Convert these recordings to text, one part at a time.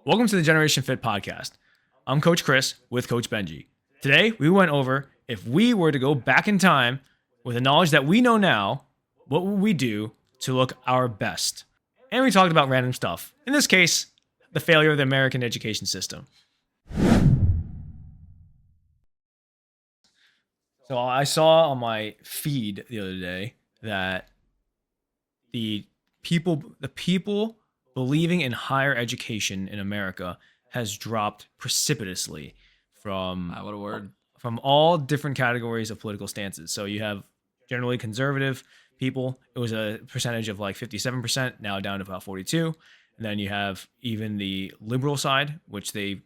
Welcome to the Generation Fit podcast. I'm Coach Chris with Coach Benji. Today, we went over if we were to go back in time with the knowledge that we know now, what would we do to look our best? And we talked about random stuff. In this case, the failure of the American education system. So I saw on my feed the other day that the people believing in higher education in America has dropped precipitously from What a word. from all different categories of political stances. So you have generally conservative people. It was a percentage of like 57%, now down to about 42. And then you have even the liberal side, which they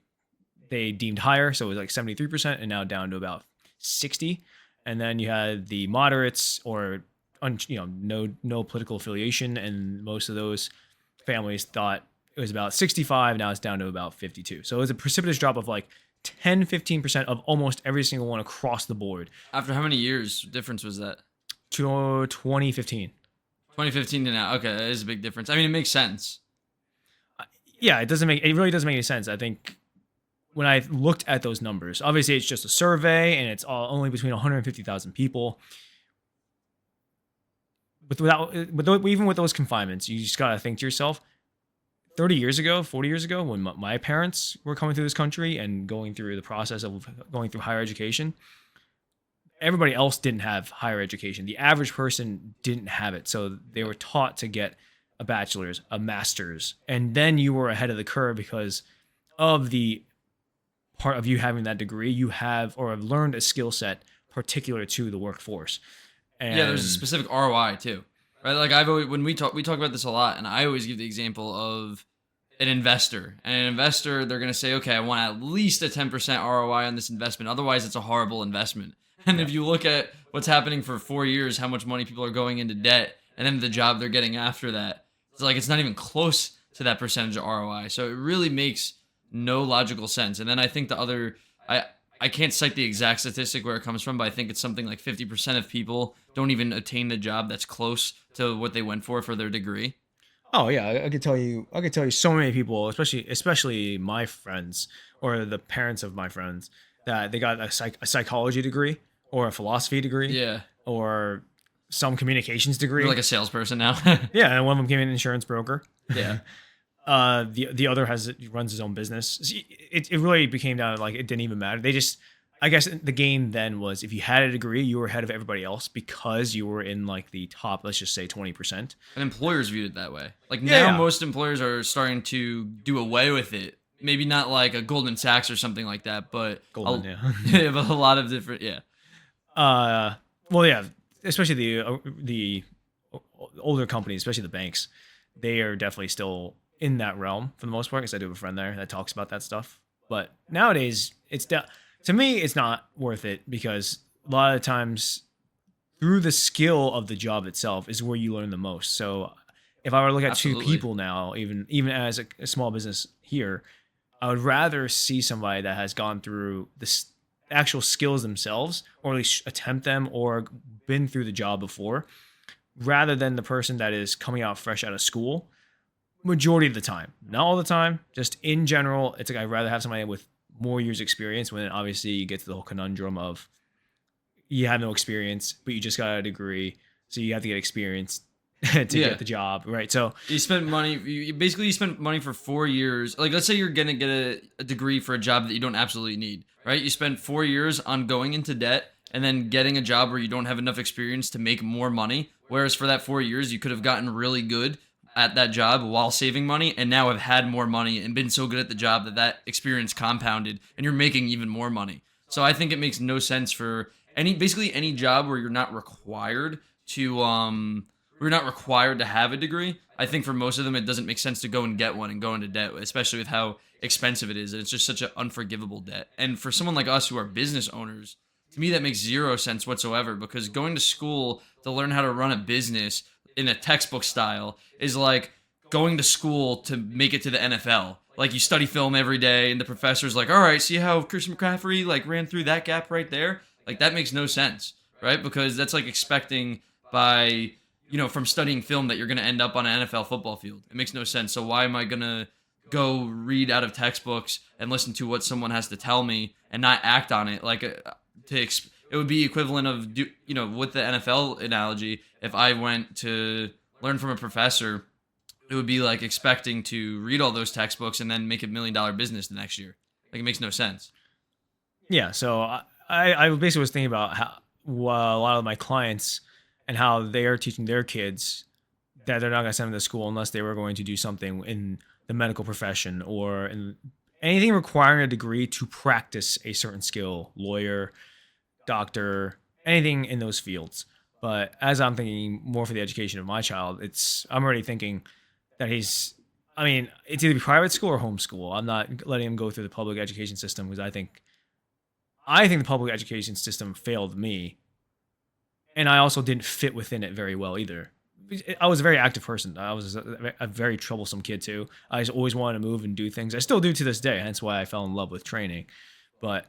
deemed higher, so it was like 73%, and now down to about 60. And then you had the moderates, or no political affiliation, and most of those families thought it was about 65. Now it's down to about 52. So it was a precipitous drop of like 10-15% of almost every single one across the board. After how many years difference was that? To 2015. 2015 to now. Okay, that is a big difference. I mean, it makes sense. Yeah, it really doesn't make any sense. I think when I looked at those numbers, obviously it's just a survey and it's all only between 150,000 people. Even with those confinements, you just gotta think to yourself, 30 years ago, 40 years ago, when my parents were coming through this country and going through the process of going through higher education, everybody else didn't have higher education. The average person didn't have it. So they were taught to get a bachelor's, a master's, and then you were ahead of the curve because of the part of you having that degree. You have learned a skill set particular to the workforce. And yeah, there's a specific ROI too, right? Like when we talk about this a lot, and I always give the example of an investor. And an investor, they're going to say, okay, I want at least a 10% ROI on this investment. Otherwise, it's a horrible investment. And if you look at what's happening for 4 years, how much money people are going into debt, and then the job they're getting after that, it's not even close to that percentage of ROI. So it really makes no logical sense. And then I think I can't cite the exact statistic where it comes from, but I think it's something like 50% of people don't even attain the job that's close to what they went for their degree. Oh yeah, I could tell you so many people, especially my friends or the parents of my friends, that they got a psychology degree or a philosophy degree, Yeah, or some communications degree. you're like a salesperson now. Yeah, and one of them became an insurance broker. Yeah. The other runs his own business. It really became down to like it didn't even matter. I guess the game then was if you had a degree, you were ahead of everybody else because you were in like the top, let's just say 20%. And employers viewed it that way. Like Yeah. now most employers are starting to do away with it. Maybe not like a Goldman Sachs or something like that, but Goldman, yeah, but a lot of different, yeah. Well, yeah, especially the older companies, especially the banks, they are definitely still in that realm for the most part. Because I do have a friend there that talks about that stuff. But nowadays, to me, it's not worth it because a lot of times through the skill of the job itself is where you learn the most. So if I were to look at Absolutely. two people now, even as a small business here, I would rather see somebody that has gone through the actual skills themselves, or at least attempt them, or been through the job before, rather than the person that is coming out fresh out of school. Majority of the time, not all the time, just in general, it's like I'd rather have somebody with more years experience, when obviously you get to the whole conundrum of you have no experience, but you just got a degree, so you have to get experience to get the job, right? So You spend money. You spend money for 4 years. Like, let's say you're gonna get a degree for a job that you don't absolutely need, right? You spend 4 years on going into debt and then getting a job where you don't have enough experience to make more money. Whereas for that 4 years, you could have gotten really good at that job while saving money, and now have had more money and been so good at the job that experience compounded, and you're making even more money. So I think it makes no sense for basically any job where you're not required to have a degree. I think for most of them, it doesn't make sense to go and get one and go into debt, especially with how expensive it is. And it's just such an unforgivable debt. And for someone like us who are business owners, to me, that makes zero sense whatsoever, because going to school to learn how to run a business in a textbook style is like going to school to make it to the NFL. Like, you study film every day and the professor's like, all right, see how Christian McCaffrey like ran through that gap right there? Like, that makes no sense, right? Because that's like expecting from studying film that you're going to end up on an NFL football field. It makes no sense. So why am I going to go read out of textbooks and listen to what someone has to tell me and not act on it. Like it would be equivalent of with the NFL analogy. If I went to learn from a professor, it would be like expecting to read all those textbooks and then make $1 million business the next year. Like, it makes no sense. Yeah. So I basically was thinking about how a lot of my clients and how they are teaching their kids that they're not going to send them to school unless they were going to do something in the medical profession or in anything requiring a degree to practice a certain skill, lawyer, doctor, anything in those fields. But as I'm thinking more for the education of my child, I'm already thinking that it's either private school or homeschool. I'm not letting him go through the public education system because I think the public education system failed me. And I also didn't fit within it very well either. I was a very active person. I was a very troublesome kid too. I just always wanted to move and do things. I still do to this day. Hence why I fell in love with training. But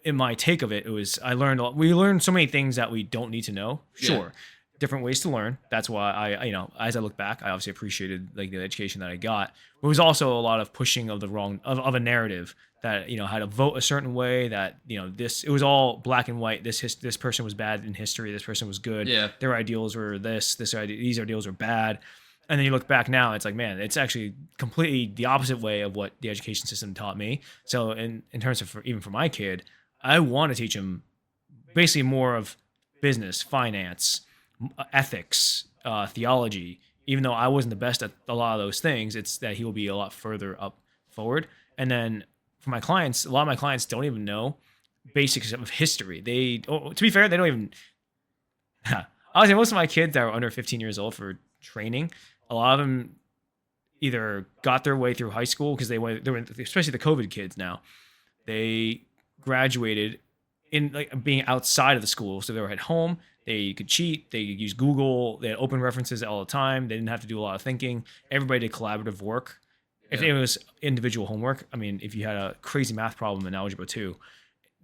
in my take of it, we learned so many things that we don't need to know. Sure. Different ways to learn. That's why I as I look back, I obviously appreciated like the education that I got. But it was also a lot of pushing of of a narrative that, how to vote a certain way, that, it was all black and white. This person was bad in history. This person was good. Yeah. Their ideals were these ideals are bad. And then you look back now, it's like, man, it's actually completely the opposite way of what the education system taught me. So in terms of even for my kid, I want to teach him basically more of business, finance, ethics, theology. Even though I wasn't the best at a lot of those things, it's that he will be a lot further up forward. And then for my clients, a lot of my clients don't even know basics of history. To be fair, they don't even. I would say most of my kids that are under 15 years old for training, a lot of them either got their way through high school because they were, especially the COVID kids now, they graduated in like being outside of the school. So they were at home, they could cheat, they could use Google, they had open references all the time. They didn't have to do a lot of thinking. Everybody did collaborative work. If it was individual homework, if you had a crazy math problem in Algebra 2,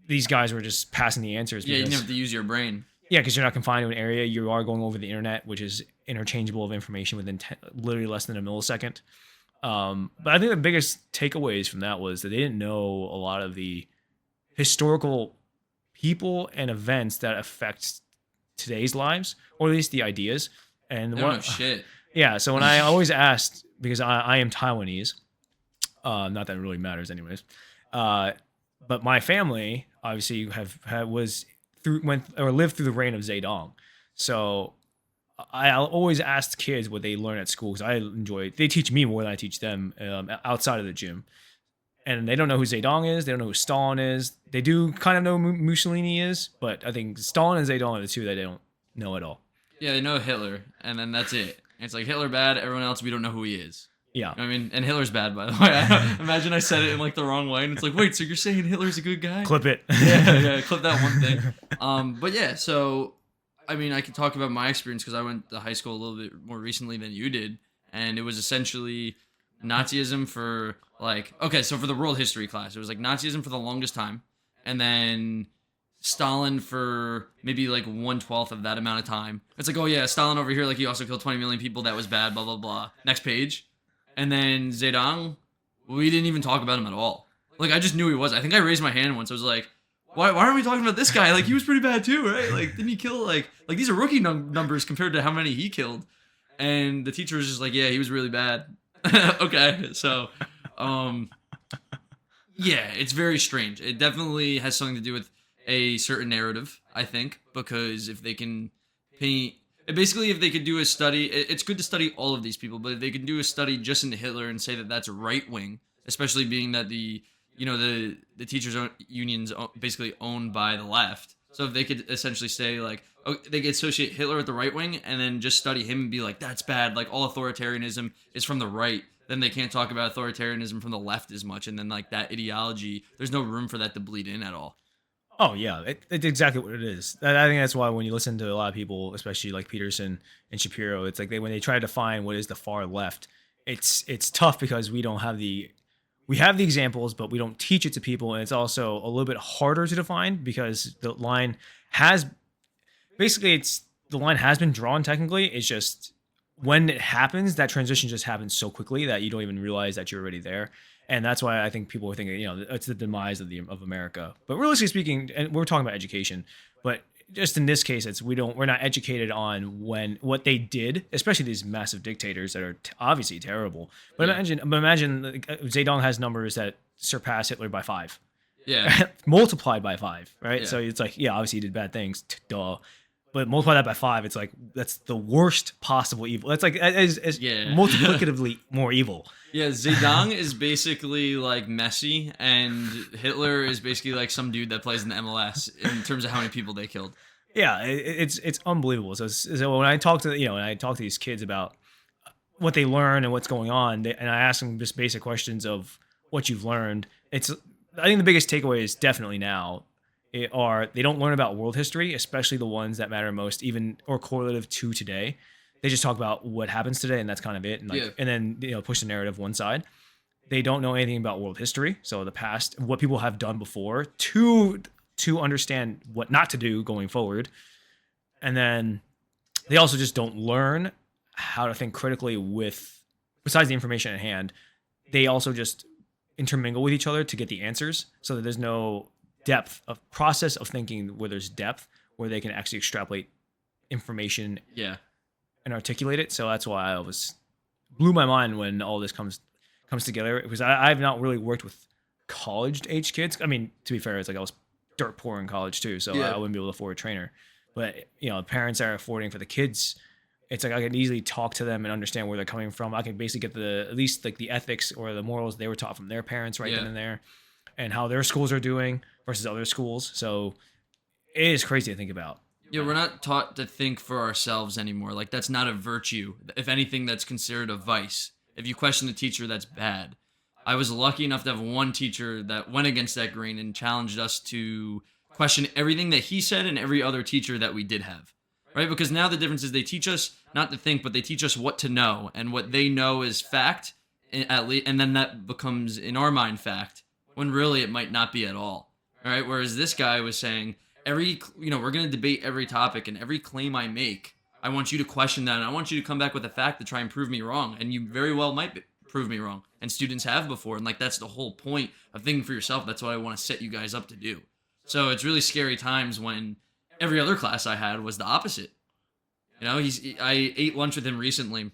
these guys were just passing the answers. Yeah, you didn't have to use your brain. Yeah, because you're not confined to an area. You are going over the internet, which is interchangeable of information within literally less than a millisecond. But I think the biggest takeaways from that was that they didn't know a lot of the historical people and events that affect today's lives, or at least the ideas. And They don't know shit. Yeah, so when I always asked, because I am Taiwanese, not that it really matters anyways, but my family obviously lived through the reign of Zedong. So I always asked kids what they learn at school because they teach me more than I teach them outside of the gym. And they don't know who Zedong is. They don't know who Stalin is. They do kind of know who Mussolini is, but I think Stalin and Zedong are the two that they don't know at all. Yeah, they know Hitler, and then that's it. It's like Hitler bad, everyone else we don't know who he is. Yeah. I mean, and Hitler's bad, by the way. Imagine I said it in like the wrong way, and it's like, wait, so you're saying Hitler's a good guy? Clip it. yeah, clip that one thing. But yeah, so I mean, I can talk about my experience because I went to high school a little bit more recently than you did, and it was essentially Nazism for for the world history class, it was like Nazism for the longest time, and then Stalin for maybe like 1/12 of that amount of time. It's like, oh yeah, Stalin over here, like he also killed 20 million people. That was bad, blah, blah, blah. Next page. And then Zedong, we didn't even talk about him at all. Like, I just knew he was. I think I raised my hand once. I was like, why aren't we talking about this guy? Like, he was pretty bad too, right? Like, didn't he kill, like these are rookie numbers compared to how many he killed. And the teacher was just like, yeah, he was really bad. Okay, so, yeah, it's very strange. It definitely has something to do with a certain narrative, I think, because if they can paint, basically if they could do a study, it's good to study all of these people, but if they can do a study just into Hitler and say that that's right wing, especially being that the teachers unions basically owned by the left. So if they could essentially say like, oh, they could associate Hitler with the right wing and then just study him and be like, that's bad, like all authoritarianism is from the right, then they can't talk about authoritarianism from the left as much, and then like that ideology, there's no room for that to bleed in at all. Oh yeah, it's exactly what it is. I think that's why when you listen to a lot of people, especially like Peterson and Shapiro, it's like when they try to define what is the far left, it's tough because we have the examples, but we don't teach it to people, and it's also a little bit harder to define because the line has been drawn technically. It's just when it happens, that transition just happens so quickly that you don't even realize that you're already there. And that's why I think people are thinking, it's the demise of America. But realistically speaking, and we're talking about education, but just in this case, we're not educated on what they did, especially these massive dictators that are obviously terrible. But Yeah. imagine like, Zedong has numbers that surpass Hitler by 5, Yeah. multiplied by 5, right? Yeah. So it's like, yeah, obviously he did bad things, duh. But multiply that by 5, it's like that's the worst possible evil. That's like as Yeah. multiplicatively more evil. Yeah, Zedong is basically like Messi, and Hitler is basically like some dude that plays in the MLS in terms of how many people they killed. Yeah, it's unbelievable. So when I talk to these kids about what they learn and what's going on, and I ask them just basic questions of what you've learned. I think the biggest takeaway is definitely now they don't learn about world history, especially the ones that matter most, even or correlative to today. They just talk about what happens today, and that's kind of it. And Yeah. and then push the narrative one side. They don't know anything about world history, so the past, what people have done before, to understand what not to do going forward. And then they also just don't learn how to think critically besides the information at hand. They also just intermingle with each other to get the answers, so that there's no depth of process of thinking where there's depth, where they can actually extrapolate information Yeah. and articulate it. So that's why I was blew my mind when all this comes together, because I've not really worked with college age kids. I mean, to be fair, it's like I was dirt poor in college too, so Yeah. I wouldn't be able to afford a trainer. But parents are affording for the kids. It's like I can easily talk to them and understand where they're coming from. I can basically get at least like the ethics or the morals they were taught from their parents right Yeah. then and there, and how their schools are doing versus other schools. So it is crazy to think about. Yeah, we're not taught to think for ourselves anymore. Like, that's not a virtue. If anything, that's considered a vice. If you question the teacher, that's bad. I was lucky enough to have one teacher that went against that grain and challenged us to question everything that he said and every other teacher that we did have. Right? Because now the difference is they teach us not to think, but they teach us what to know, and what they know is fact, at least, and then that becomes, in our mind, fact, when really it might not be at all. All right? Whereas this guy was saying, we're going to debate every topic, and every claim I make, I want you to question that, and I want you to come back with a fact to try and prove me wrong, and you very well might prove me wrong, and students have before, and like that's the whole point of thinking for yourself. That's what I want to set you guys up to do. So it's really scary times when every other class I had was the opposite. I ate lunch with him recently.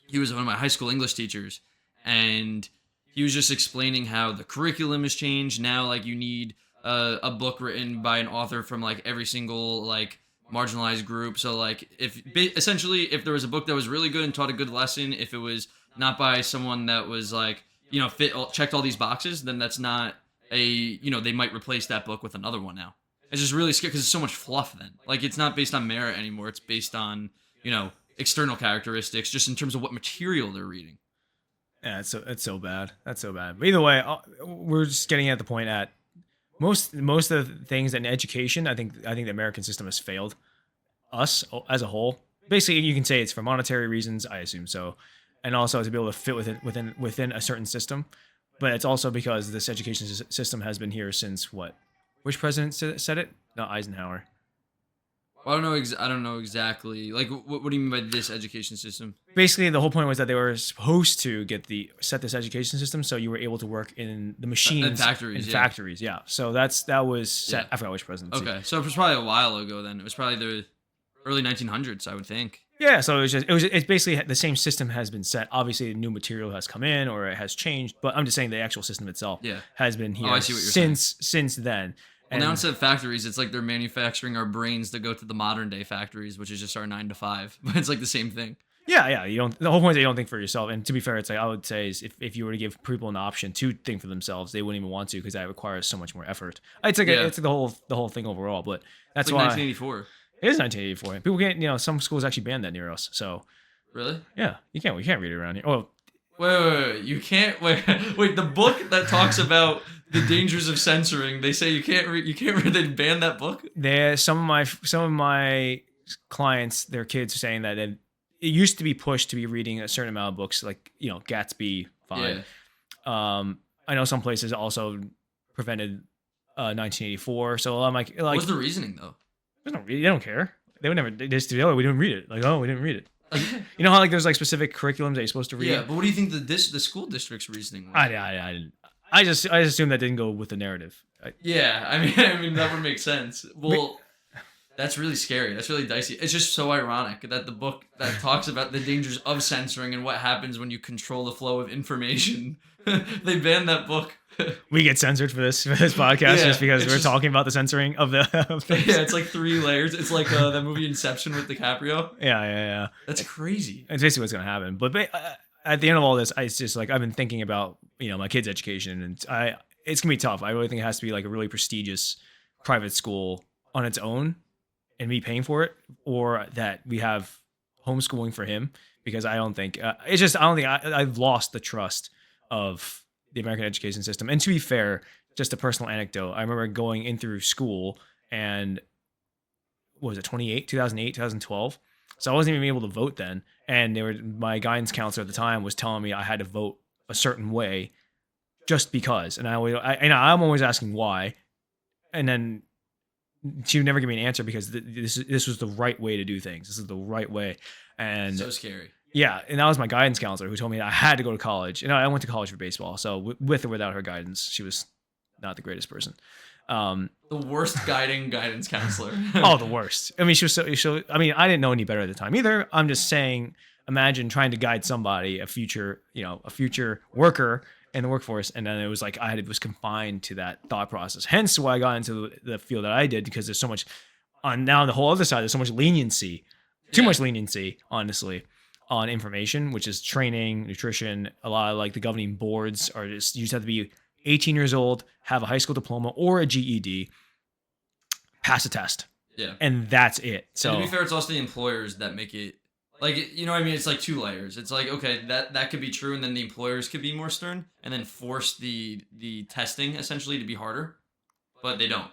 He was one of my high school English teachers, and he was just explaining how the curriculum has changed. Now, like, you need a book written by an author from like every single like marginalized group. So like, essentially if there was a book that was really good and taught a good lesson, if it was not by someone that was like checked all these boxes, then that's not they might replace that book with another one now. It's just really scary because it's so much fluff then. Like, it's not based on merit anymore. It's based on external characteristics, just in terms of what material they're reading. Yeah, it's so bad. That's so bad. But either way, we're just getting at the point at most of the things in education. I think the American system has failed us as a whole. Basically, you can say it's for monetary reasons. I assume so, and also to be able to fit within a certain system. But it's also because this education system has been here since what? Which president said it? Not Eisenhower. Well, I don't know exactly. Like, what do you mean by this education system? Basically, the whole point was that they were supposed to set this education system so you were able to work in the machines factories. Yeah. So that was set. Yeah. I forgot which presidency. Okay, so it was probably a while ago then. It was probably the early 1900s, I would think. Yeah. So it's basically the same system has been set. Obviously, new material has come in or it has changed, but I'm just saying the actual system itself has been here I see what you're since then. Well, now instead of factories, it's like they're manufacturing our brains to go to the modern day factories, which is just our 9 to 5. But it's like the same thing. Yeah. The whole point is that you don't think for yourself. And to be fair, it's like I would say is if you were to give people an option to think for themselves, they wouldn't even want to because that requires so much more effort. It's like it's the whole thing overall. But that's like why 1984. It is 1984. People can't. Some schools actually banned that near us. So really, yeah, you can't. We can't read it around here. Oh. Wait, you can't wait. The book that talks about the dangers of censoring. They say you can't read. They banned that book. Some of my clients, their kids are saying that it used to be pushed to be reading a certain amount of books, like Gatsby. Fine. Yeah. I know some places also prevented 1984. So I'm like, what's the reasoning though? They don't care. They would never. They just do. Oh, we didn't read it. Like, oh, we didn't read it. You know how like there's like specific curriculums that you're supposed to read. Yeah, but what do you think the school district's reasoning was? I didn't. I just assumed that didn't go with the narrative. Yeah, I mean that would make sense. Well, that's really scary. That's really dicey. It's just so ironic that the book that talks about the dangers of censoring and what happens when you control the flow of information, they banned that book. We get censored for this podcast Yeah, just because it's we're just- talking about the censoring of the. Of things. Yeah, it's like 3 layers. It's like that movie Inception with DiCaprio. Yeah. That's crazy. It's basically what's gonna happen. But at the end of all this, it's just like I've been thinking about my kids' education, and it's gonna be tough. I really think it has to be like a really prestigious private school on its own, and me paying for it, or that we have homeschooling for him, because I don't think I've lost the trust of the American education system. And to be fair, just a personal anecdote, I remember going in through school and what was it 2008, 2012. So I wasn't even able to vote then, and my guidance counselor at the time was telling me I had to vote a certain way just because, and I'm always asking why, and then she would never give me an answer because this was the right way to do things. This is the right way, and So scary. yeah, and that was my guidance counselor who told me I had to go to college. And I went to college for baseball, so with or without her guidance, she was not the greatest person. The worst guidance counselor. Oh, the worst. I mean, she was so. I mean, I didn't know any better at the time either. I'm just saying, imagine trying to guide somebody, a future worker in the workforce, and then it was like was confined to that thought process. Hence, why I got into the field that I did, because there's so much. Now on the whole other side, there's so much leniency, too much leniency, honestly, on information, which is training, nutrition. A lot of like the governing boards are you just have to be 18 years old, have a high school diploma or a GED, pass a test. Yeah. And that's it. So And to be fair, it's also the employers that make it like, you know what I mean? It's like 2 layers. It's like, okay, that could be true, and then the employers could be more stern and then force the testing essentially to be harder, but they don't.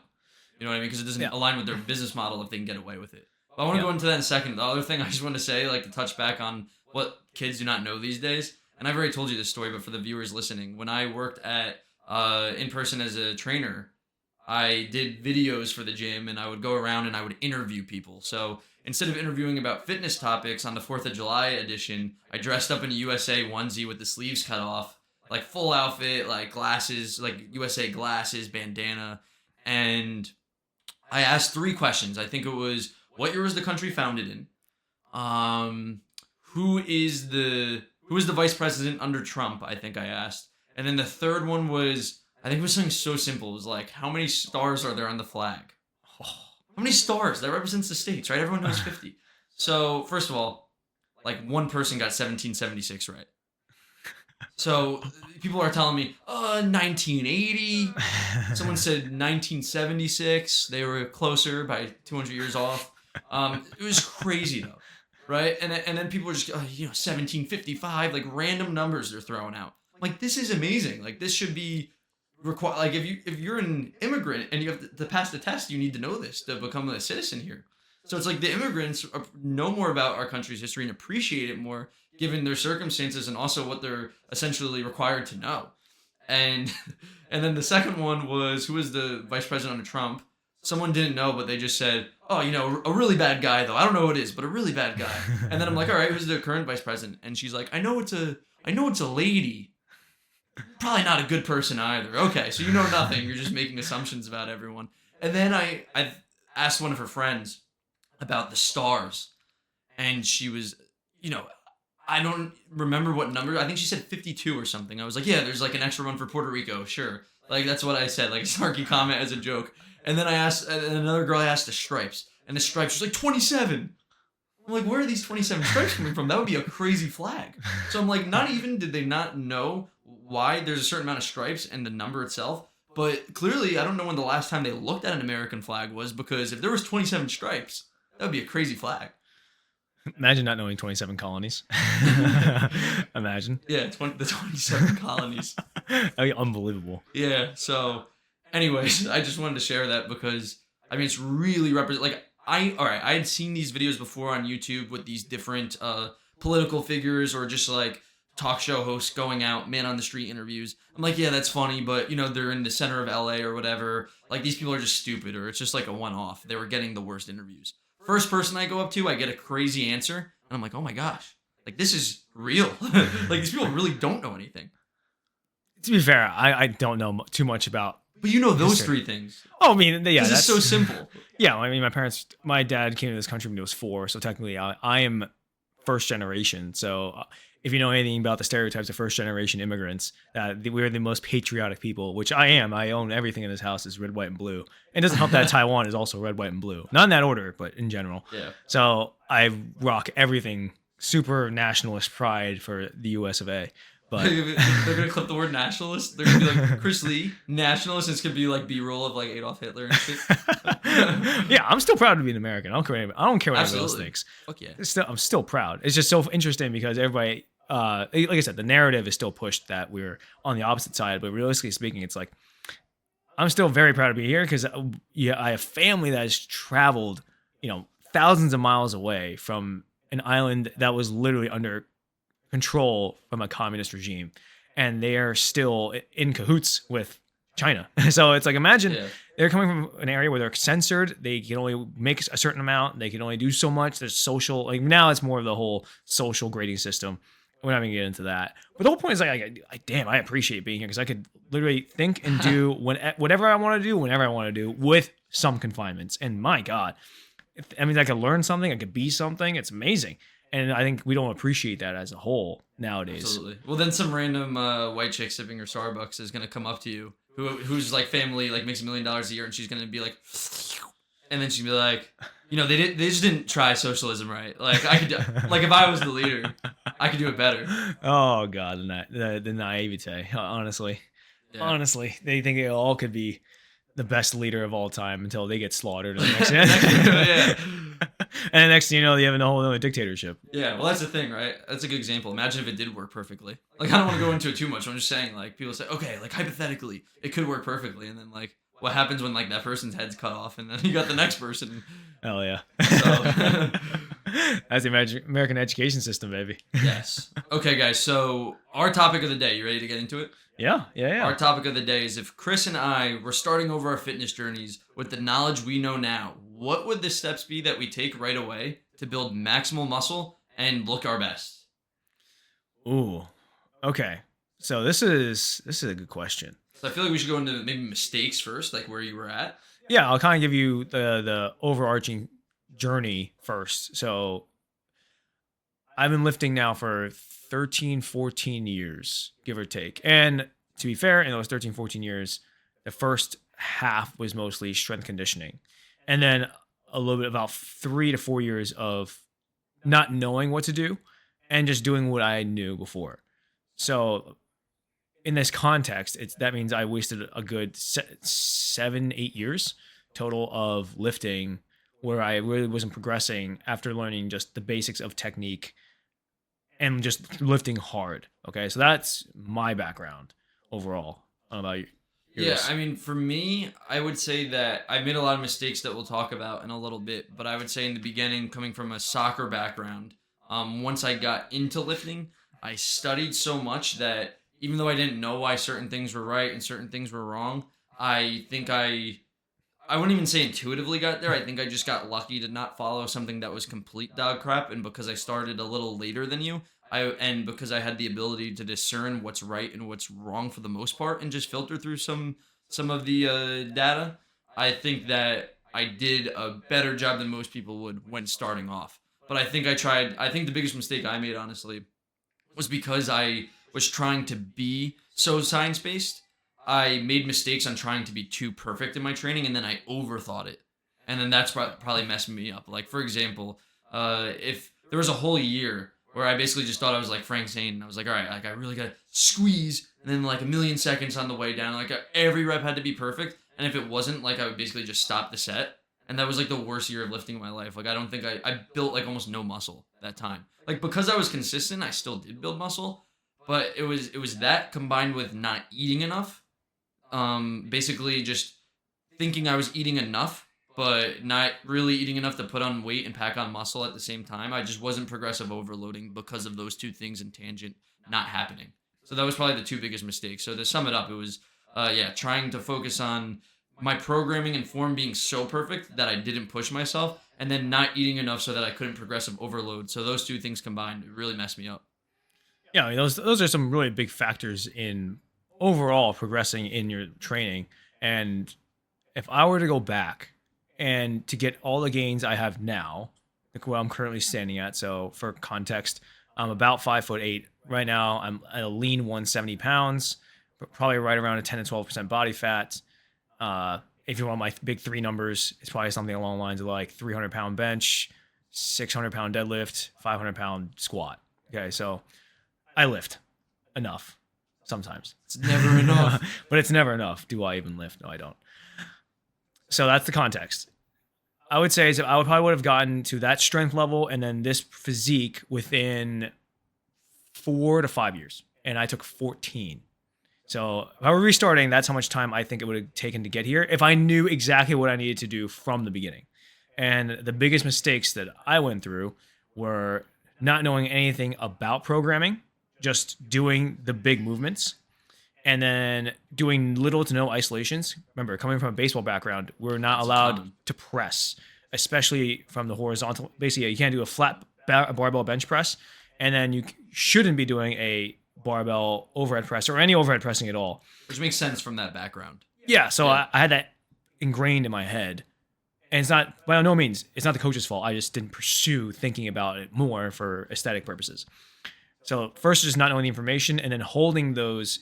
You know what I mean? Because it doesn't align with their business model if they can get away with it. But I want to go into that in a second. The other thing I just want to say, like to touch back on what kids do not know these days, and I've already told you this story, but for the viewers listening, when I worked at in person as a trainer, I did videos for the gym, and I would go around and I would interview people. So instead of interviewing about fitness topics on the 4th of July edition, I dressed up in a USA onesie with the sleeves cut off, like full outfit, like glasses, like USA glasses, bandana, and I asked 3 questions. I think it was, what year was the country founded in? Who is the vice president under Trump? I think I asked. And then the third one was, I think it was something so simple. It was like, how many stars are there on the flag? How many stars? That represents the states, right? Everyone knows 50. So, first of all, like one person got 1776 right. So, people are telling me, 1980. Someone said 1976. They were closer by 200 years off. It was crazy, though, right? And then people were just, 1755, like random numbers they're throwing out. Like, this is amazing. Like, this should be required. Like, if you're an immigrant and you have to pass the test, you need to know this to become a citizen here. So it's like the immigrants know more about our country's history and appreciate it more given their circumstances and also what they're essentially required to know. And then the second one was, who was the vice president under Trump? Someone didn't know, but they just said, a really bad guy, though. I don't know who it is, but a really bad guy. And then I'm like, all right, who's the current vice president? And she's like, I know it's a lady. Probably not a good person either. Okay, so you know nothing. You're just making assumptions about everyone. And then I asked one of her friends about the stars. And she was, I don't remember what number. I think she said 52 or something. I was like, yeah, there's like an extra one for Puerto Rico. Sure. Like, that's what I said, like a snarky comment as a joke. And then another girl asked the stripes. And the stripes was like 27. I'm like, where are these 27 stripes coming from? That would be a crazy flag. So I'm like, not even did they not know why there's a certain amount of stripes and the number itself, but clearly I don't know when the last time they looked at an American flag was, because if there was 27 stripes, that would be a crazy flag. Imagine not knowing 27 colonies. Imagine. Yeah, the 27 colonies. That'd be unbelievable. Yeah, so anyways, I just wanted to share that because, I mean, it's really I had seen these videos before on YouTube with these different political figures or just like talk show hosts going out, man on the street interviews. I'm like, yeah, that's funny, but they're in the center of LA or whatever. Like, these people are just stupid, or it's just like a one-off. They were getting the worst interviews. First person I go up to, I get a crazy answer. And I'm like, oh my gosh, like this is real. Like these people really don't know anything. To be fair, I don't know too much about But you know those history. 3 things. Oh, I mean, yeah, Because that's it's so simple. Yeah, I mean, my dad came to this country when he was 4, so technically I am first generation. So if you know anything about the stereotypes of first generation immigrants, we're the most patriotic people, which I am. I own everything in this house is red, white, and blue. It doesn't help that Taiwan is also red, white, and blue. Not in that order, but in general. Yeah. So I rock everything super nationalist pride for the US of A. But They're gonna clip the word nationalist. They're gonna be like Chris Lee, nationalist. And it's gonna be like B-roll of like Adolf Hitler and shit. yeah, I'm still proud to be an American. I don't care what anyone else Absolutely. thinks. Fuck yeah. I'm still proud. It's just so interesting because everybody, like I said, the narrative is still pushed that we're on the opposite side. But realistically speaking, it's like I'm still very proud to be here because I have family that has traveled, thousands of miles away from an island that was literally under control from a communist regime, and they are still in cahoots with China. So it's like, imagine they're coming from an area where they're censored. They can only make a certain amount. They can only do so much. There's social, like now it's more of the whole social grading system. We're not gonna get into that. But the whole point is I appreciate being here because I could literally think and do whatever I want to do, whenever I want to do, with some confinements. And my God, I could learn something. I could be something. It's amazing. And I think we don't appreciate that as a whole nowadays. Absolutely. Well, then some random white chick sipping her Starbucks is gonna come up to you, who's like family, like makes $1 million a year, and she's gonna be like, and then she'd be like, they just didn't try socialism right. Like I could, like if I was the leader, I could do it better. Oh God, the naivete. Honestly, they think they all could be the best leader of all time until they get slaughtered. And the next thing you know, you have a whole other dictatorship. Yeah, well, that's the thing, right? That's a good example. Imagine if it did work perfectly. Like, I don't want to go into it too much. I'm just saying, like, people say, okay, like, hypothetically, it could work perfectly. And then, like, what happens when, like, that person's head's cut off and then you got the next person? Hell yeah. So. That's the American education system, baby. Yes. Okay, guys, so our topic of the day, you ready to get into it? Yeah. Our topic of the day is if Chris and I were starting over our fitness journeys with the knowledge we know now, what would the steps be that we take right away to build maximal muscle and look our best? Ooh. Okay. So this is a good question. So I feel like we should go into maybe mistakes first, like where you were at. Yeah, I'll kind of give you the overarching journey first. So I've been lifting now for 13, 14 years, give or take. And to be fair, in those 13, 14 years, the first half was mostly strength conditioning. And then a little bit about 3 to 4 years of not knowing what to do and just doing what I knew before. So in this context, that means I wasted a good 7, 8 years total of lifting where I really wasn't progressing after learning just the basics of technique and just lifting hard. Okay, so that's my background overall. I don't know about you. Yeah, I mean, for me, I would say that I made a lot of mistakes that we'll talk about in a little bit, but I would say in the beginning, coming from a soccer background, once I got into lifting, I studied so much that even though I didn't know why certain things were right and certain things were wrong, I think I wouldn't even say intuitively got there. I think I just got lucky to not follow something that was complete dog crap, and because I started a little later than you, and because I had the ability to discern what's right and what's wrong for the most part and just filter through some of the data, I think that I did a better job than most people would when starting off. But I think the biggest mistake I made, honestly, was because I was trying to be so science-based. I made mistakes on trying to be too perfect in my training, and then I overthought it. And then that's probably messed me up. Like, for example, if there was a whole year where I basically just thought I was like Frank Zane, and I was like, all right, like I really got to squeeze, and then like 1,000,000 seconds on the way down, like every rep had to be perfect, and if it wasn't, like I would basically just stop the set, and that was like the worst year of lifting in my life. Like I don't think I built like almost no muscle that time. Like because I was consistent, I still did build muscle, but it was that combined with not eating enough, basically just thinking I was eating enough, but not really eating enough to put on weight and pack on muscle at the same time. I just wasn't progressive overloading because of those two things in tangent not happening. So that was probably the two biggest mistakes. So to sum it up, it was, trying to focus on my programming and form being so perfect that I didn't push myself, and then not eating enough so that I couldn't progressive overload. So those two things combined really messed me up. Yeah, I mean, those are some really big factors in overall progressing in your training. And if I were to go back and to get all the gains I have now, like what I'm currently standing at, so for context, I'm about 5'8" right now. I'm at a lean 170 pounds, probably right around a 10 to 12% body fat. If you want my big three numbers, it's probably something along the lines of like 300-pound bench, 600-pound deadlift, 500-pound squat. Okay, so I lift enough sometimes. It's never enough. But it's never enough. Do I even lift? No, I don't. So that's the context. I would say is I would have gotten to that strength level and then this physique within 4 to 5 years. And I took 14. So if I were restarting, that's how much time I think it would have taken to get here if I knew exactly what I needed to do from the beginning. And the biggest mistakes that I went through were not knowing anything about programming, just doing the big movements, and then doing little to no isolations. Remember, coming from a baseball background, we're not That's allowed common. to press, especially from the horizontal. Basically, you can't do a flat barbell bench press, and then you shouldn't be doing a barbell overhead press or any overhead pressing at all. Which makes sense from that background. Yeah, so Yeah. I had that ingrained in my head. And it's not, by no means, it's not the coach's fault. I just didn't pursue thinking about it more for aesthetic purposes. So first, just not knowing the information, and then holding those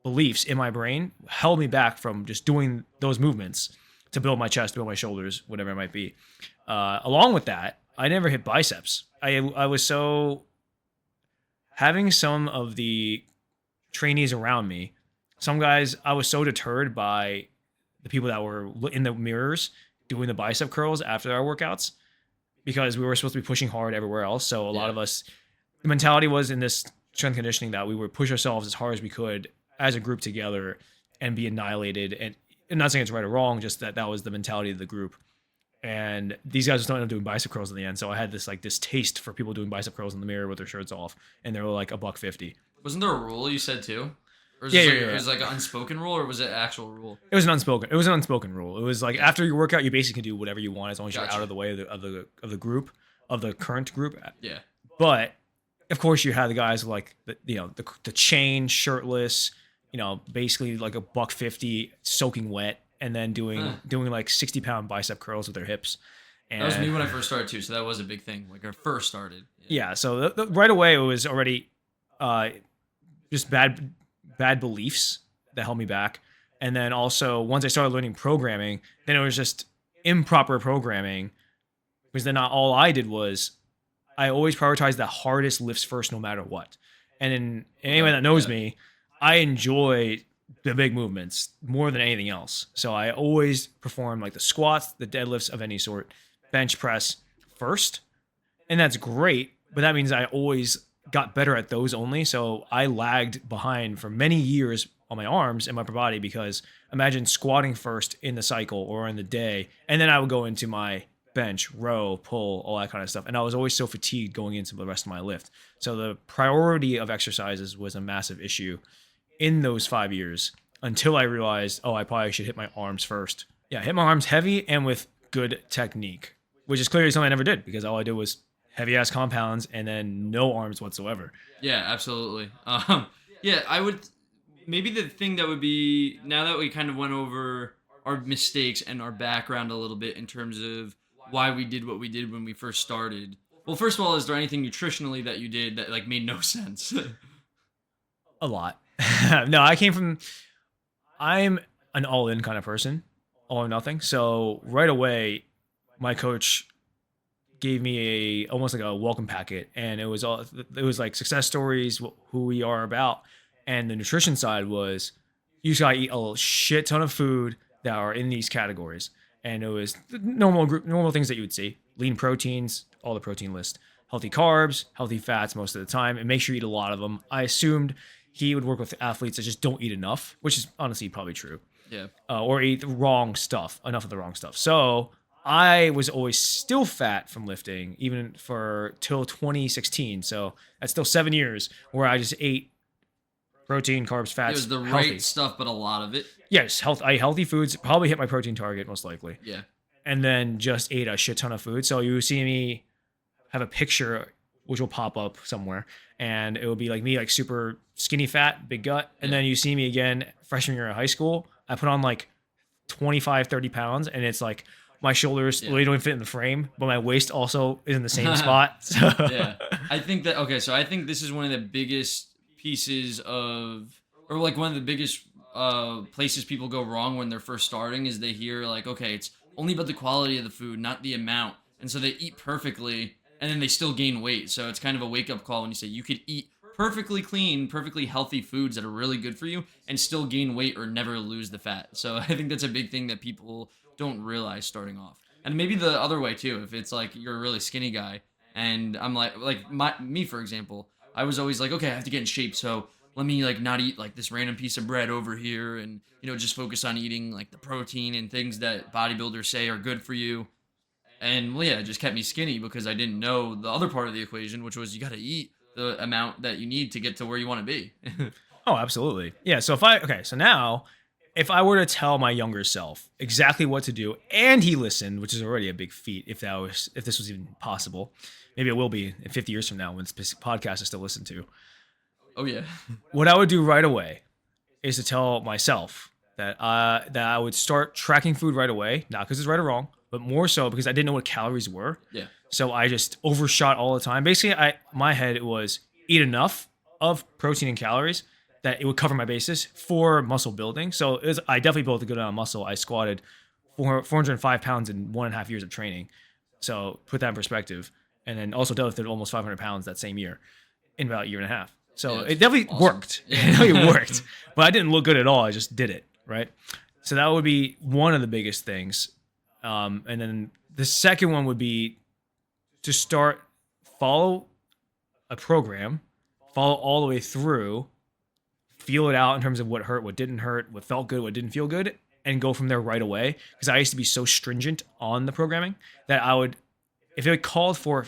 beliefs in my brain held me back from just doing those movements to build my chest, build my shoulders, whatever it might be. Along with that, I never hit biceps. I was so having some of the trainees around me. Some guys, I was so deterred by the people that were in the mirrors doing the bicep curls after our workouts because we were supposed to be pushing hard everywhere else. So a lot of us, the mentality was in this strength conditioning that we would push ourselves as hard as we could as a group together and be annihilated. And I'm not saying it's right or wrong, just that was the mentality of the group. And these guys just don't end up doing bicep curls in the end. So I had this like this taste for people doing bicep curls in the mirror with their shirts off, and they were like $150. Wasn't there a rule you said too? Or is Yeah, this yeah, like, yeah. It was like an unspoken rule, or was it actual rule? It was an unspoken rule. It was like after your workout, you basically do whatever you want as long as you're Gotcha. out of the way of the group, of the current group. Yeah. But of course, you had the guys like the chain, shirtless, basically like $150, soaking wet, and then doing like 60-pound bicep curls with their hips. And That was me when I first started too, so that was a big thing. Like I first started. yeah, so right away it was already just bad beliefs that held me back. And then also once I started learning programming, then it was just improper programming, because then all I did was I always prioritized the hardest lifts first no matter what. And then anyone that knows me, I enjoy the big movements more than anything else. So I always perform like the squats, the deadlifts of any sort, bench press first. And that's great, but that means I always got better at those only. So I lagged behind for many years on my arms and my upper body, because imagine squatting first in the cycle or in the day, and then I would go into my bench, row, pull, all that kind of stuff. And I was always so fatigued going into the rest of my lift. So the priority of exercises was a massive issue in those 5 years until I realized, I probably should hit my arms first. Yeah, hit my arms heavy and with good technique, which is clearly something I never did, because all I did was heavy ass compounds and then no arms whatsoever. Yeah, absolutely. Yeah, I would. Maybe the thing that would be, now that we kind of went over our mistakes and our background a little bit in terms of why we did what we did when we first started. Well, first of all, is there anything nutritionally that you did that like made no sense? A lot. No, I'm an all-in kind of person, all or nothing. So right away, my coach gave me almost like a welcome packet, and it was like success stories, who we are about, and the nutrition side was you just gotta eat a shit ton of food that are in these categories, and it was the normal things that you would see: lean proteins, all the protein list, healthy carbs, healthy fats most of the time, and make sure you eat a lot of them. I assumed he would work with athletes that just don't eat enough, which is honestly probably true. Yeah. Or eat the wrong stuff, enough of the wrong stuff. So I was always still fat from lifting, even till 2016. So that's still 7 years where I just ate protein, carbs, It fats, was the healthy. right stuff, but a lot of it. Yes, I healthy foods probably hit my protein target most likely, Yeah. and then just ate a shit ton of food. So you see me have a picture which will pop up somewhere, and it will be like me, like super skinny fat, big gut, and Yeah. then you see me again freshman year of high school. I put on like 25, 30 pounds, and it's like my shoulders Yeah. really don't fit in the frame, but my waist also is in the same spot. So Yeah. I think that okay, so I think this is one of the biggest pieces of or like one of the biggest places people go wrong when they're first starting is they hear like, okay, it's only about the quality of the food, not the amount. And so they eat perfectly and then they still gain weight. So it's kind of a wake up call when you say you could eat perfectly clean, perfectly healthy foods that are really good for you and still gain weight or never lose the fat. So I think that's a big thing that people don't realize starting off. And maybe the other way too, if it's like you're a really skinny guy and I'm like me for example, I was always like, okay, I have to get in shape, so let me like not eat like this random piece of bread over here and just focus on eating like the protein and things that bodybuilders say are good for you. And well, yeah, it just kept me skinny because I didn't know the other part of the equation, which was you got to eat the amount that you need to get to where you want to be. oh, absolutely. Yeah. So so now if I were to tell my younger self exactly what to do and he listened, which is already a big feat if this was even possible. Maybe it will be in 50 years from now when this podcast is still listened to. Oh yeah. What I would do right away is to tell myself that I would start tracking food right away, not because it's right or wrong, but more so because I didn't know what calories were. Yeah. So I just overshot all the time. Basically, my head was eat enough of protein and calories that it would cover my basis for muscle building. So I definitely built a good amount of muscle. I squatted 405 pounds in 1.5 years of training. So put that in perspective. And then also deadlifted almost 500 pounds that same year in about a year and a half. So Yeah, it that's definitely awesome. worked. It definitely worked. But I didn't look good at all. I just did it. Right. So that would be one of the biggest things. And then the second one would be to follow a program, follow all the way through, feel it out in terms of what hurt, what didn't hurt, what felt good, what didn't feel good, and go from there right away. Because I used to be so stringent on the programming that I would, if it called for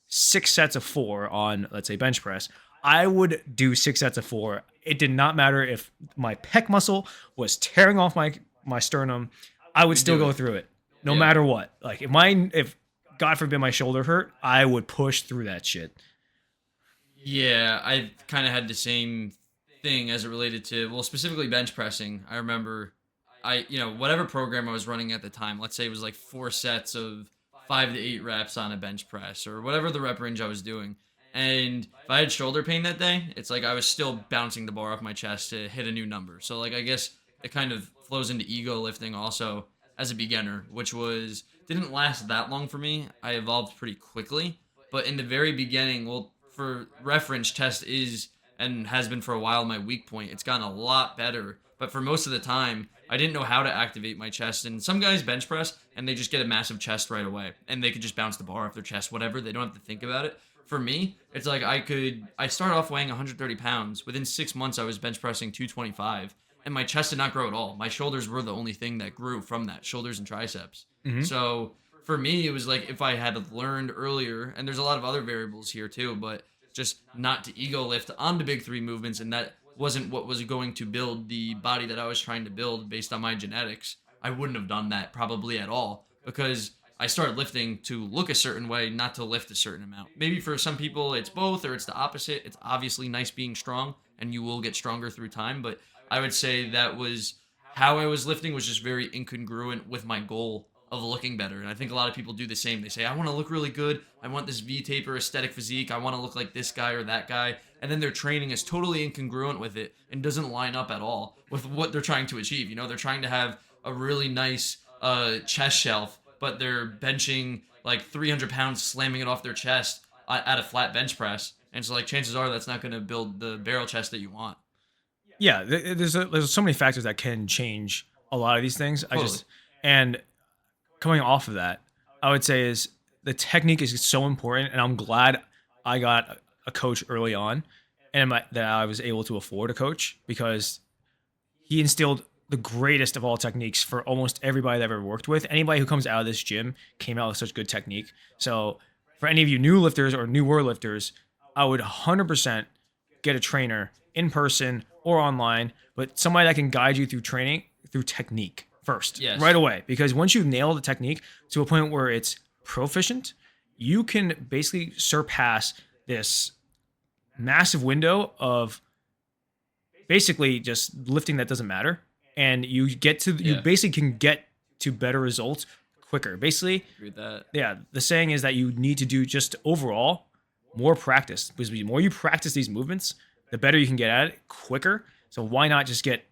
6 sets of 4 on, let's say, bench press, I would do 6 sets of 4. It did not matter if my pec muscle was tearing off my sternum. I would still do go it. through it, no Yeah. matter what. Like if God forbid my shoulder hurt, I would push through that shit. Yeah, I kind of had the same thing as it related to, well, specifically bench pressing. I remember whatever program I was running at the time, let's say it was like 4 sets of 5 to 8 reps on a bench press or whatever the rep range I was doing. And if I had shoulder pain that day, it's like I was still bouncing the bar off my chest to hit a new number. So like I guess it kind of flows into ego lifting also as a beginner, which didn't last that long for me. I evolved pretty quickly, but in the very beginning, well, for reference, chest is and has been for a while my weak point. It's gotten a lot better, but for most of the time, I didn't know how to activate my chest. And some guys bench press and they just get a massive chest right away, and they could just bounce the bar off their chest, whatever. They don't have to think about it. For me, it's like I started off weighing 130 pounds. Within 6 months, I was bench pressing 225, and my chest did not grow at all. My shoulders were the only thing that grew from that, shoulders and triceps. So for me, it was like if I had learned earlier, and there's a lot of other variables here too, but just not to ego lift on the big 3 movements, and that wasn't what was going to build the body that I was trying to build based on my genetics, I wouldn't have done that probably at all, because I started lifting to look a certain way, not to lift a certain amount. Maybe for some people it's both or it's the opposite. It's obviously nice being strong and you will get stronger through time, but I would say that was how I was lifting was just very incongruent with my goal of looking better. And I think a lot of people do the same. They say, I want to look really good. I want this V-taper aesthetic physique. I want to look like this guy or that guy. And then their training is totally incongruent with it and doesn't line up at all with what they're trying to achieve. They're trying to have a really nice chest shelf, but they're benching like 300 pounds, slamming it off their chest at a flat bench press. And so like chances are that's not going to build the barrel chest that you want. Yeah, there's so many factors that can change a lot of these things. Totally. And coming off of that, I would say is the technique is so important, and I'm glad I got a coach early on, and that I was able to afford a coach, because he instilled the greatest of all techniques for almost everybody that I've ever worked with. Anybody who comes out of this gym came out with such good technique. So for any of you new lifters or newer lifters, I would 100% get a trainer in person or online, but somebody that can guide you through training, through technique first, Yes. right away. Because once you nail the technique to a point where it's proficient, you can basically surpass this massive window of basically just lifting that doesn't matter. And you Yeah. basically can get to better results quicker. Basically, Agree with that. yeah, the saying is that you need to do just overall more practice, because the more you practice these movements, the better you can get at it quicker. So why not just get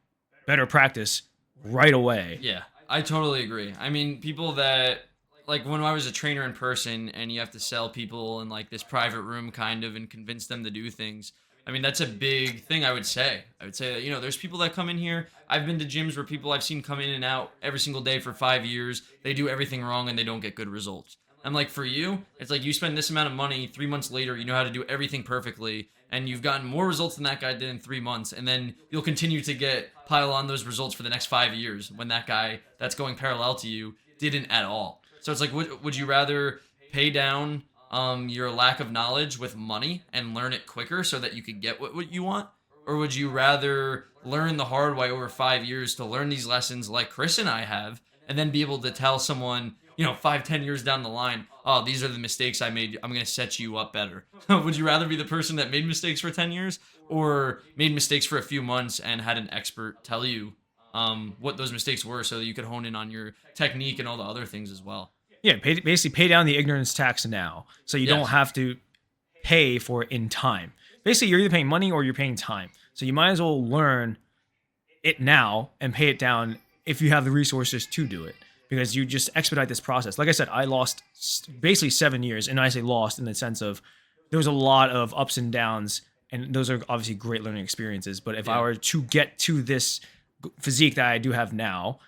better practice right away? Yeah, I totally agree. I mean, people that like when I was a trainer in person and you have to sell people in like this private room kind of and convince them to do things. I mean, that's a big thing I would say. I would say that, there's people that come in here. I've been to gyms where people I've seen come in and out every single day for 5 years. They do everything wrong and they don't get good results. I'm like, for you, it's like you spend this amount of money, 3 months later, you know how to do everything perfectly, and you've gotten more results than that guy did in 3 months, and then you'll continue to pile on those results for the next 5 years when that guy that's going parallel to you didn't at all. So it's like, would you rather pay down your lack of knowledge with money and learn it quicker so that you could get what you want? Or would you rather learn the hard way over 5 years to learn these lessons like Chris and I have, and then be able to tell someone, 5-10 years down the line, oh, these are the mistakes I made, I'm going to set you up better? Would you rather be the person that made mistakes for 10 years or made mistakes for a few months and had an expert tell you what those mistakes were so that you could hone in on your technique and all the other things as well? Yeah, basically pay down the ignorance tax now, so you don't Yes. have to pay for it in time. Basically, you're either paying money or you're paying time. So you might as well learn it now and pay it down if you have the resources to do it, because you just expedite this process. Like I said, I lost basically 7 years, and I say lost in the sense of there was a lot of ups and downs, and those are obviously great learning experiences. But if I Yeah. were to get to this physique that I do have now,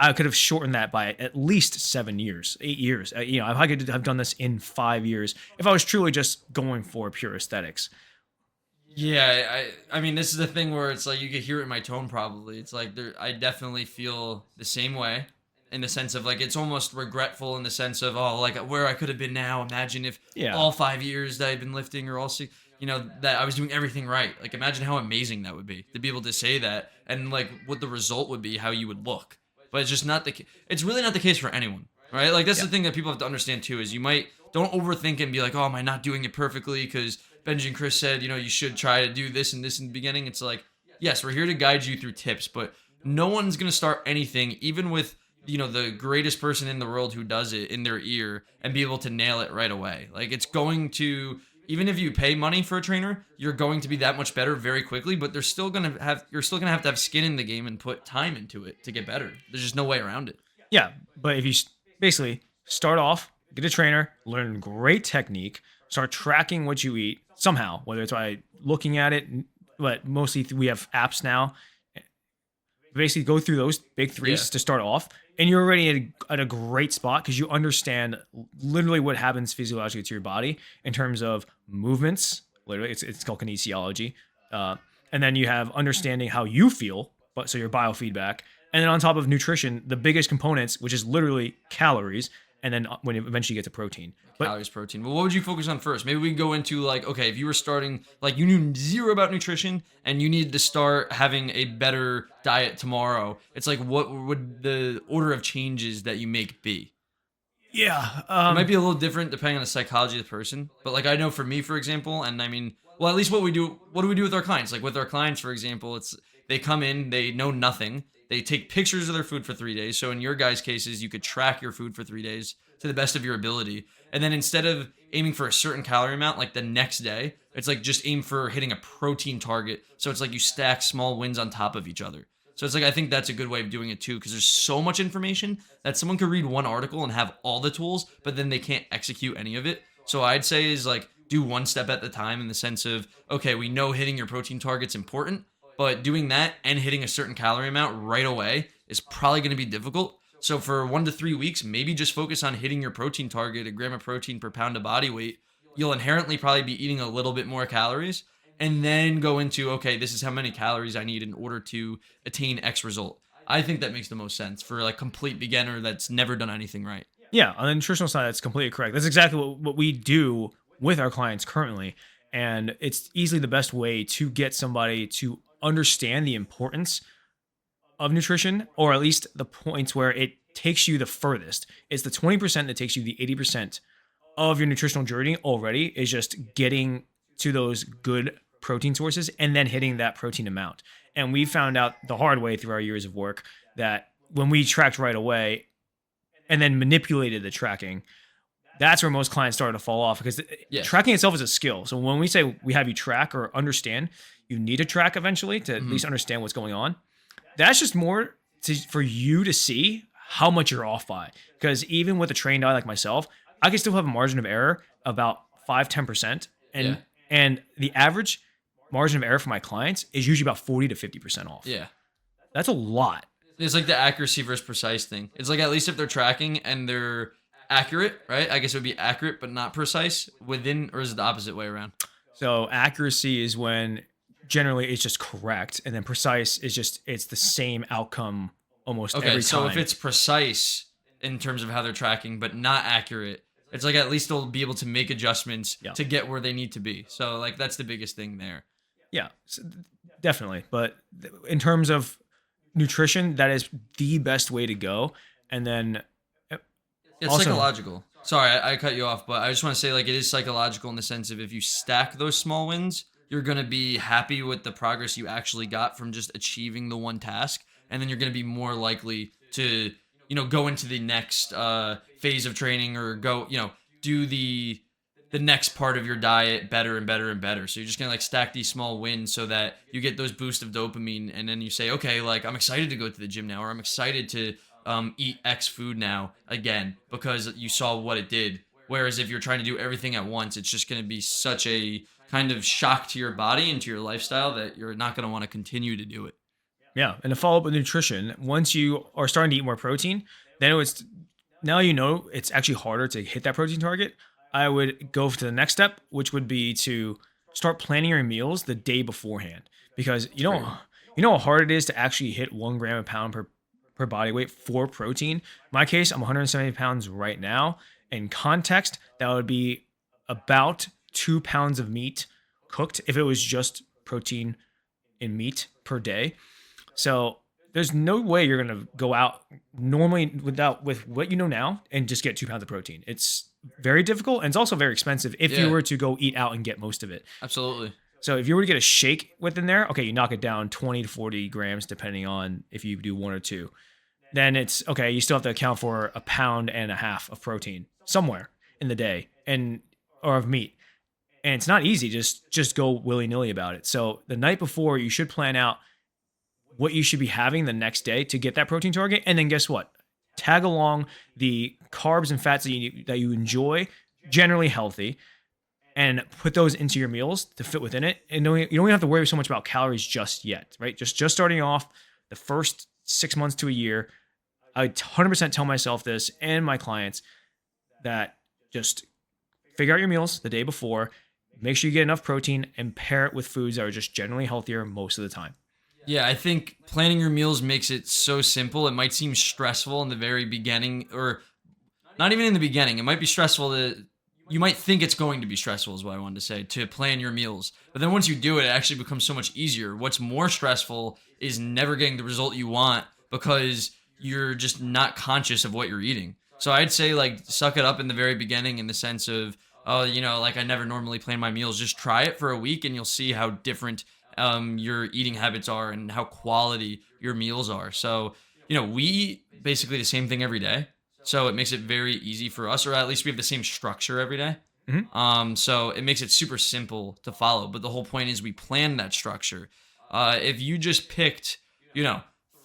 I could have shortened that by at least 7 years, 8 years. If I could have done this in 5 years, if I was truly just going for pure aesthetics. Yeah, I mean, this is the thing where it's like you could hear it in my tone probably. It's like I definitely feel the same way in the sense of like it's almost regretful in the sense of, oh, like where I could have been now. Imagine if Yeah. all 5 years that I've been lifting or all that I was doing everything right. Like imagine how amazing that would be to be able to say that and like what the result would be, how you would look. But it's just not it's really not the case for anyone, right? Like that's the thing that people have to understand too is you don't overthink and be like, oh, am I not doing it perfectly? Because Benji and Chris said, you should try to do this and this in the beginning. It's like, yes, we're here to guide you through tips, but no one's going to start anything, even with, the greatest person in the world who does it in their ear and be able to nail it right away. Like it's going to, even if you pay money for a trainer, you're going to be that much better very quickly, but you're still going to have skin in the game and put time into it to get better. There's just no way around it. Yeah, but if you basically start off, get a trainer, learn great technique, start tracking what you eat somehow, whether it's by looking at it, but mostly we have apps now. Basically, go through those big threes Yeah. to start off, and you're already at a great spot because you understand literally what happens physiologically to your body in terms of movements. Literally, it's called kinesiology, and then you have understanding how you feel, but so your biofeedback, and then on top of nutrition, the biggest components, which is literally calories, and then when you eventually get to protein. But Calories, protein. Well, what would you focus on first? Maybe we can go into like, okay, if you were starting, like you knew zero about nutrition and you needed to start having a better diet tomorrow, it's like, what would the order of changes that you make be? yeah, It might be a little different depending on the psychology of the person. But like I know for me, for example, and I mean, well, at least what do we do with our clients? Like with our clients, for example, it's they come in, they know nothing. They take pictures of their food for 3 days. So in your guys' cases, you could track your food for 3 days to the best of your ability. And then instead of aiming for a certain calorie amount, like the next day, it's like just aim for hitting a protein target. So it's like you stack small wins on top of each other. So it's like, I think that's a good way of doing it too, because there's so much information that someone could read one article and have all the tools, but then they can't execute any of it. So I'd say is like, do one step at the time in the sense of, okay, we know hitting your protein target's important, but doing that and hitting a certain calorie amount right away is probably going to be difficult. So for 1 to 3 weeks, maybe just focus on hitting your protein target, a gram of protein per pound of body weight. You'll inherently probably be eating a little bit more calories, and then go into, okay, this is how many calories I need in order to attain X result. I think that makes the most sense for like complete beginner that's never done anything right. Yeah, on the nutritional side, that's completely correct. That's exactly what we do with our clients currently. And it's easily the best way to get somebody to understand the importance of nutrition, or at least the points where it takes you the furthest. It's the 20% that takes you the 80% of your nutritional journey already, is just getting to those good protein sources and then hitting that protein amount. And we found out the hard way through our years of work that when we tracked right away and then manipulated the tracking, that's where most clients started to fall off, because Yes. tracking itself is a skill. So when we say we have you track or understand, you need to track eventually to at least understand what's going on. That's just more for you to see how much you're off by. Because even with a trained eye like myself, I can still have a margin of error about 5-10%. Yeah. And the average margin of error for my clients is usually about 40 to 50% off. Yeah. That's a lot. It's like the accuracy versus precise thing. It's like, at least if they're tracking and they're accurate, right? I guess it would be accurate but not precise within, or is it the opposite way around? So accuracy is when generally it's just correct, and then precise is just it's the same outcome almost Okay, every so time. if it's precise in terms of how they're tracking but not accurate, it's like at least they'll be able to make adjustments Yeah. to get where they need to be. So like that's the biggest thing there. Yeah, definitely. But in terms of nutrition, that is the best way to go. And then It's Also- psychological. Sorry, I cut you off, but I just want to say, like, it is psychological in the sense of if you stack those small wins, you're going to be happy with the progress you actually got from just achieving the one task. And then you're going to be more likely to, go into the next phase of training, or go, do the next part of your diet better and better and better. So you're just going to like stack these small wins so that you get those boosts of dopamine. And then you say, okay, like I'm excited to go to the gym now, or I'm excited to eat X food now again, because you saw what it did. Whereas if you're trying to do everything at once, it's just going to be such a kind of shock to your body and to your lifestyle that you're not going to want to continue to do it. yeah, and to follow up with nutrition, once you are starting to eat more protein, then now it's actually harder to hit that protein target. I would go to the next step, which would be to start planning your meals the day beforehand, because you know how hard it is to actually hit 1 gram a pound per body weight for protein. In my case, I'm 170 pounds right now. In context, that would be about 2 pounds of meat cooked if it was just protein in meat per day. So there's no way you're going to go out normally with what you know now and just get 2 pounds of protein. It's very difficult, and it's also very expensive if you Yeah. were to go eat out and get most of it. Absolutely. So if you were to get a shake within there, okay, you knock it down 20 to 40 grams, depending on if you do 1 or 2. Then it's okay. You still have to account for 1.5 pounds of protein somewhere in the day, or of meat. And it's not easy. Just go willy-nilly about it. So the night before, you should plan out what you should be having the next day to get that protein target. And then guess what? Tag along the carbs and fats that you enjoy, generally healthy, and put those into your meals to fit within it. And you don't even have to worry so much about calories just yet, right? Just starting off the first 6 months to a year, I 100% tell myself this and my clients that just figure out your meals the day before, make sure you get enough protein, and pair it with foods that are just generally healthier most of the time. Yeah, I think planning your meals makes it so simple. It might seem stressful in the very beginning, or not even in the beginning. It might be stressful you might think it's going to be stressful, is what I wanted to say, to plan your meals. But then once you do it, it actually becomes so much easier. What's more stressful is never getting the result you want because you're just not conscious of what you're eating. So I'd say like suck it up in the very beginning, in the sense of, like I never normally plan my meals. Just try it for a week and you'll see how different your eating habits are and how quality your meals are. So, we eat basically the same thing every day. So it makes it very easy for us, or at least we have the same structure every day. So it makes it super simple to follow. But the whole point is we plan that structure. If you just picked,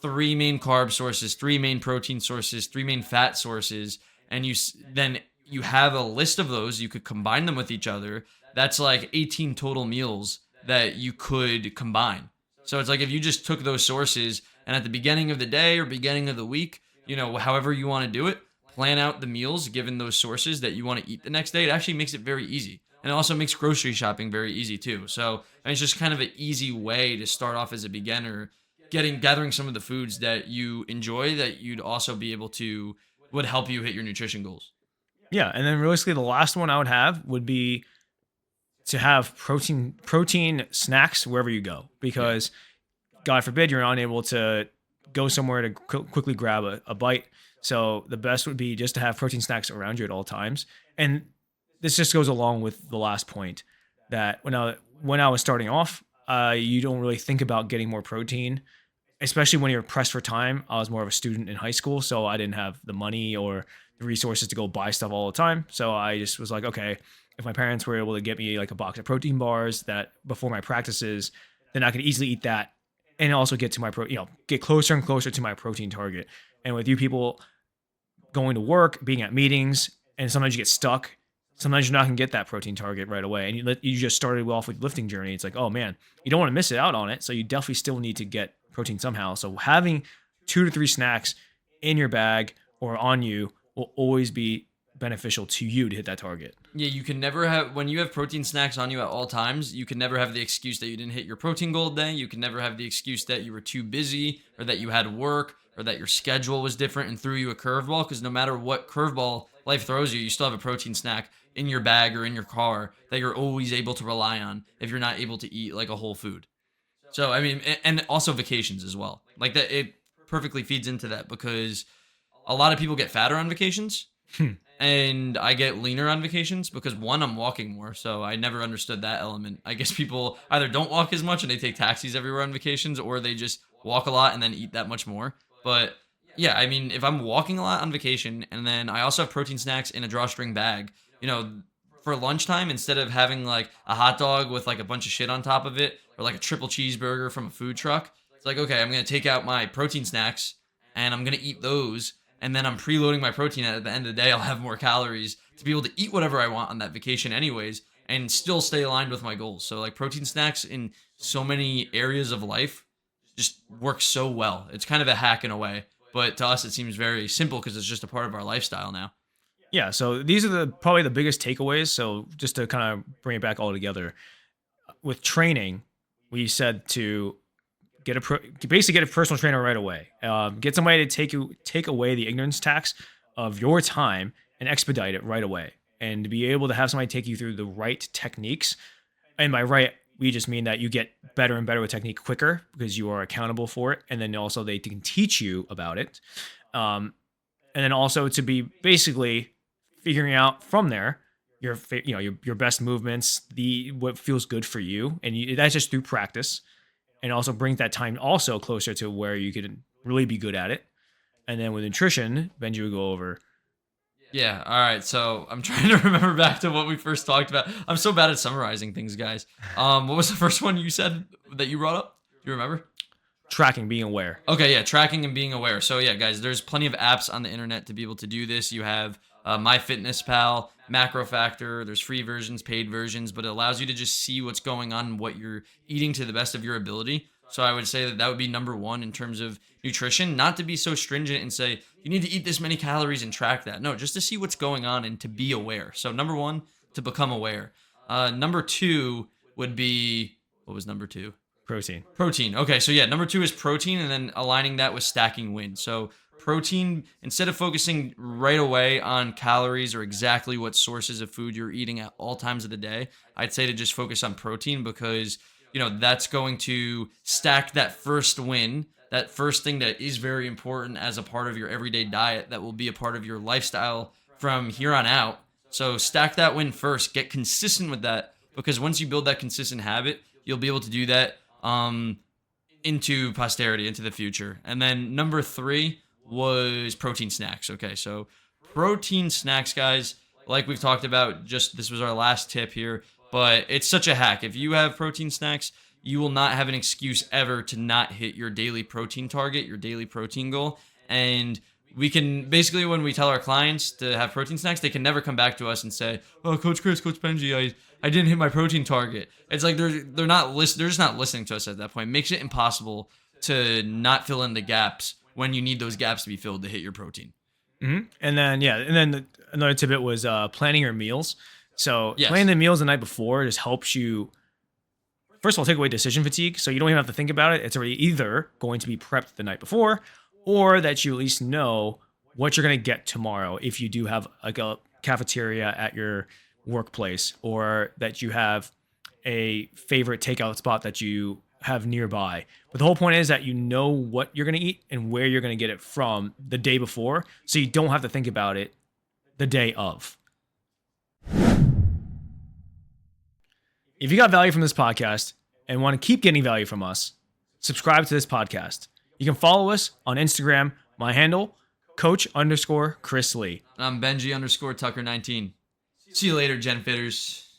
3 main carb sources, 3 main protein sources, 3 main fat sources, and then you have a list of those, you could combine them with each other. That's like 18 total meals that you could combine. So it's like if you just took those sources and at the beginning of the day or beginning of the week, however you want to do it, plan out the meals given those sources that you want to eat the next day. It actually makes it very easy. And it also makes grocery shopping very easy too. So it's just kind of an easy way to start off as a beginner, gathering some of the foods that you enjoy that you'd also be able to, would help you hit your nutrition goals. Yeah, and then realistically, the last one I would have would be to have protein snacks wherever you go, because God forbid you're unable to go somewhere to quickly grab a bite. So the best would be just to have protein snacks around you at all times. And this just goes along with the last point that when I was starting off, you don't really think about getting more protein, especially when you're pressed for time. I was more of a student in high school, so I didn't have the money or the resources to go buy stuff all the time. So I just was like, okay, if my parents were able to get me like a box of protein bars that before my practices, then I could easily eat that and also get to my get closer and closer to my protein target. And with you people going to work, being at meetings, and sometimes you get stuck. Sometimes you're not gonna get that protein target right away, and you just started off with lifting journey. It's like, oh man, you don't want to miss it out on it, so you definitely still need to get protein somehow. So having 2 to 3 snacks in your bag or on you will always be beneficial to you to hit that target. Yeah, you can never have, when you have protein snacks on you at all times, you can never have the excuse that you didn't hit your protein goal day. You can never have the excuse that you were too busy or that you had work or that your schedule was different and threw you a curveball, because no matter what curveball life throws you, you still have a protein snack in your bag or in your car that you're always able to rely on if you're not able to eat like a whole food. So, I mean, and also vacations as well. Like that, it perfectly feeds into that, because a lot of people get fatter on vacations and I get leaner on vacations because, one, I'm walking more. So I never understood that element. I guess people either don't walk as much and they take taxis everywhere on vacations, or they just walk a lot and then eat that much more. But yeah, I mean, if I'm walking a lot on vacation and then I also have protein snacks in a drawstring bag, for lunchtime, instead of having like a hot dog with like a bunch of shit on top of it, or like a triple cheeseburger from a food truck, it's like, okay, I'm going to take out my protein snacks and I'm going to eat those. And then I'm preloading my protein. At the end of the day, I'll have more calories to be able to eat whatever I want on that vacation anyways, and still stay aligned with my goals. So like protein snacks in so many areas of life just works so well. It's kind of a hack in a way, but to us, it seems very simple because it's just a part of our lifestyle now. Yeah, so these are probably the biggest takeaways. So just to kind of bring it back all together, with training, we said to basically get a personal trainer right away. Get somebody to take away the ignorance tax of your time and expedite it right away, and to be able to have somebody take you through the right techniques. And by right, we just mean that you get better and better with technique quicker because you are accountable for it, and then also they can teach you about it. And then also to be basically figuring out from there your best movements, what feels good for you, and that's just through practice, and also brings that time also closer to where you could really be good at it. And then with nutrition, Benji will go over. Yeah, all right. So I'm trying to remember back to what we first talked about. I'm so bad at summarizing things, guys. What was the first one you said that you brought up? Do you remember? Tracking, being aware. Okay, yeah, tracking and being aware. So yeah, guys, there's plenty of apps on the internet to be able to do this. You have MyFitnessPal, MacroFactor. There's free versions, paid versions, but it allows you to just see what's going on and what you're eating to the best of your ability. So I would say that would be number one in terms of nutrition. Not to be so stringent and say you need to eat this many calories and track that. No, just to see what's going on and to be aware. So number one, to become aware. Number two would be, what was number two? Protein. Okay, so yeah, number two is protein, and then aligning that with stacking wins. So protein, instead of focusing right away on calories or exactly what sources of food you're eating at all times of the day, I'd say to just focus on protein, because that's going to stack that first win, that first thing that is very important as a part of your everyday diet that will be a part of your lifestyle from here on out. So stack that win first, get consistent with that, because once you build that consistent habit, you'll be able to do that into posterity, into the future. And then number three was protein snacks. Okay, so protein snacks, guys, like we've talked about, just this was our last tip here, but it's such a hack. If you have protein snacks, you will not have an excuse ever to not hit your daily protein target, your daily protein goal. And we can basically, when we tell our clients to have protein snacks, they can never come back to us and say, "Oh, Coach Chris, Coach Benji, I didn't hit my protein target." It's like they're just not listening to us at that point. It makes it impossible to not fill in the gaps when you need those gaps to be filled to hit your protein. Mm-hmm. And then another tidbit was planning your meals. So Yes. Planning the meals the night before just helps you, first of all, take away decision fatigue. So you don't even have to think about it. It's already either going to be prepped the night before, or that you at least know what you're going to get tomorrow if you do have like a cafeteria at your workplace, or that you have a favorite takeout spot that you have nearby. But the whole point is that you know what you're going to eat and where you're going to get it from the day before, so you don't have to think about it the day of. If you got value from this podcast and want to keep getting value from us, subscribe to this podcast. You can follow us on Instagram. My handle, Coach_Chris Lee. I'm Benji_Tucker19. See you later, Gen Fitters.